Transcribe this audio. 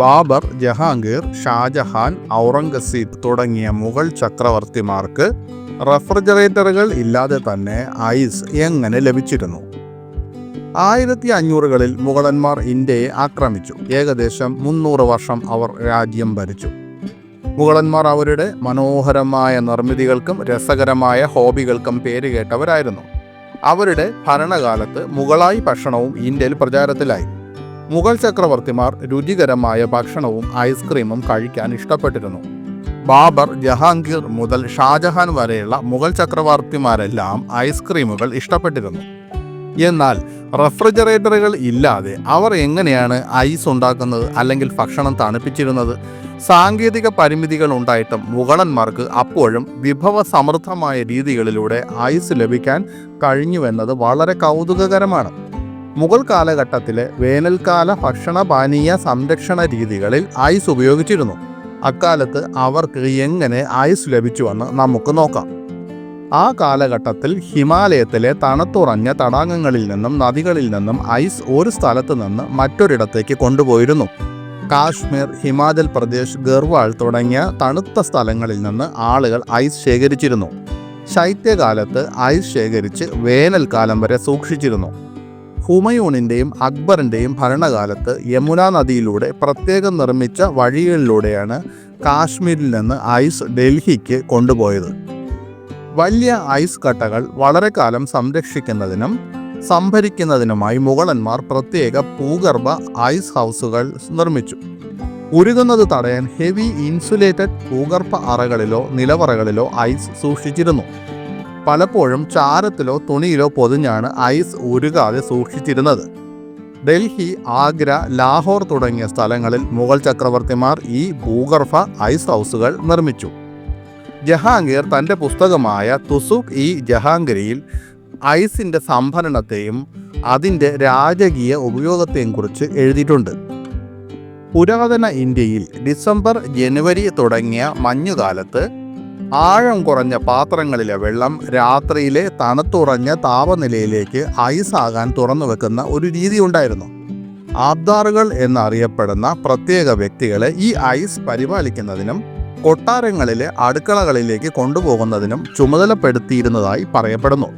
ബാബർ, ജഹാംഗീർ, ഷാജഹാൻ, ഔറംഗസീബ് തുടങ്ങിയ മുഗൾ ചക്രവർത്തിമാർക്ക് റെഫ്രിജറേറ്ററുകൾ ഇല്ലാതെ തന്നെ ഐസ് എങ്ങനെ ലഭിച്ചിരുന്നു? 1500കളിൽ മുഗളന്മാർ ഇന്ത്യയെ ആക്രമിച്ചു. ഏകദേശം 300 വർഷം അവർ രാജ്യം ഭരിച്ചു. മുഗളന്മാർ അവരുടെ മനോഹരമായ നിർമ്മിതികൾക്കും രസകരമായ ഹോബികൾക്കും പേരുകേട്ടവരായിരുന്നു. അവരുടെ ഭരണകാലത്ത് മുഗളായി ഭക്ഷണവും ഇന്ത്യയിൽ പ്രചാരത്തിലായി. മുഗൾ ചക്രവർത്തിമാർ രുചികരമായ ഭക്ഷണവും ഐസ്ക്രീമും കഴിക്കാൻ ഇഷ്ടപ്പെട്ടിരുന്നു. ബാബർ, ജഹാംഗീർ മുതൽ ഷാജഹാൻ വരെയുള്ള മുഗൾ ചക്രവർത്തിമാരെല്ലാം ഐസ്ക്രീമുകൾ ഇഷ്ടപ്പെട്ടിരുന്നു. എന്നാൽ റെഫ്രിജറേറ്ററുകൾ ഇല്ലാതെ അവർ എങ്ങനെയാണ് ഐസ് ഉണ്ടാക്കുന്നത് അല്ലെങ്കിൽ ഭക്ഷണം തണുപ്പിച്ചിരുന്നത്? സാങ്കേതിക പരിമിതികൾ ഉണ്ടായിട്ടും മുഗളന്മാർക്ക് അപ്പോഴും വിഭവസമൃദ്ധമായ രീതികളിലൂടെ ഐസ് ലഭിക്കാൻ കഴിഞ്ഞുവെന്നത് വളരെ കൗതുകകരമാണ്. മുഗൾ കാലഘട്ടത്തിലെ വേനൽക്കാല ഭക്ഷണപാനീയ സംരക്ഷണ രീതികളിൽ ഐസ് ഉപയോഗിച്ചിരുന്നു. അക്കാലത്ത് അവർക്ക് എങ്ങനെ ഐസ് ലഭിച്ചുവെന്ന് നമുക്ക് നോക്കാം. ആ കാലഘട്ടത്തിൽ ഹിമാലയത്തിലെ തണുത്തുറഞ്ഞ തടാകങ്ങളിൽ നിന്നും നദികളിൽ നിന്നും ഐസ് ഒരു സ്ഥലത്ത് നിന്ന് മറ്റൊരിടത്തേക്ക് കൊണ്ടുപോയിരുന്നു. കാശ്മീർ, ഹിമാചൽ പ്രദേശ്, ഗർവാൾ തുടങ്ങിയ തണുത്ത സ്ഥലങ്ങളിൽ നിന്ന് ആളുകൾ ഐസ് ശേഖരിച്ചിരുന്നു. ശൈത്യകാലത്ത് ഐസ് ശേഖരിച്ച് വേനൽക്കാലം വരെ സൂക്ഷിച്ചിരുന്നു. ഹുമയൂണിൻ്റെയും അക്ബറിൻ്റെയും ഭരണകാലത്ത് യമുന നദിയിലൂടെ പ്രത്യേകം നിർമ്മിച്ച വഴികളിലൂടെയാണ് കാശ്മീരിൽ നിന്ന് ഐസ് ഡൽഹിക്ക് കൊണ്ടുപോയത്. വലിയ ഐസ് കട്ടകൾ വളരെ കാലം സംരക്ഷിക്കുന്നതിനും സംഭരിക്കുന്നതിനുമായി മുഗളന്മാർ പ്രത്യേക ഭൂഗർഭ ഐസ് ഹൗസുകൾ നിർമ്മിച്ചു. ഉരുകുന്നത് തടയാൻ ഹെവി ഇൻസുലേറ്റഡ് ഭൂഗർഭ അറകളിലോ നിലവറകളിലോ ഐസ് സൂക്ഷിച്ചിരുന്നു. പലപ്പോഴും ചാരത്തിലോ തുണിയിലോ പൊതിഞ്ഞാണ് ഐസ് ഉരുകാതെ സൂക്ഷിച്ചിരുന്നത്. ഡൽഹി, ആഗ്ര, ലാഹോർ തുടങ്ങിയ സ്ഥലങ്ങളിൽ മുഗൾ ചക്രവർത്തിമാർ ഈ ഭൂഗർഭ ഐസ് ഹൗസുകൾ നിർമ്മിച്ചു. ജഹാംഗീർ തൻ്റെ പുസ്തകമായ തുസുഖ്-ഇ-ജഹാംഗീരിയിൽ ഐസിൻ്റെ സംഭരണത്തെയും അതിൻ്റെ രാജകീയ ഉപയോഗത്തെയും കുറിച്ച് എഴുതിയിട്ടുണ്ട്. പുരാതന ഇന്ത്യയിൽ ഡിസംബർ, ജനുവരി തുടങ്ങിയ മഞ്ഞുകാലത്ത് ആഴം കുറഞ്ഞ പാത്രങ്ങളിലെ വെള്ളം രാത്രിയിലെ തണുത്തുറഞ്ഞ താപനിലയിലേക്ക് ഐസാകാൻ തുറന്നു വെക്കുന്ന ഒരു രീതി ഉണ്ടായിരുന്നു. ആബ്ദാറുകൾ എന്നറിയപ്പെടുന്ന പ്രത്യേക വ്യക്തികളെ ഈ ഐസ് പരിപാലിക്കുന്നതിനും കൊട്ടാരങ്ങളിലെ അടുക്കളകളിലേക്ക് കൊണ്ടുപോകുന്നതിനും ചുമതലപ്പെടുത്തിയിരുന്നതായി പറയപ്പെടുന്നു.